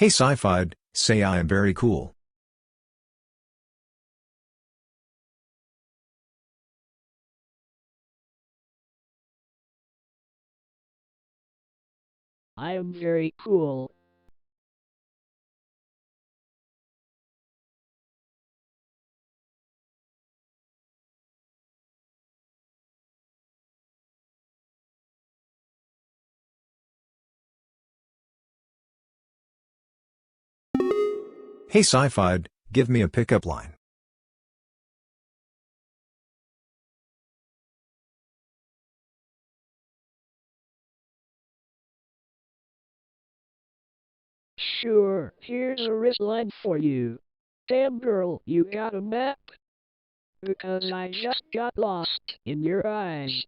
Hey Sciphide, say I am very cool. I am very cool. Hey Sciphide, give me a pickup line. Sure, here's a wristline for you. Damn girl, you got a map? Because I just got lost in your eyes.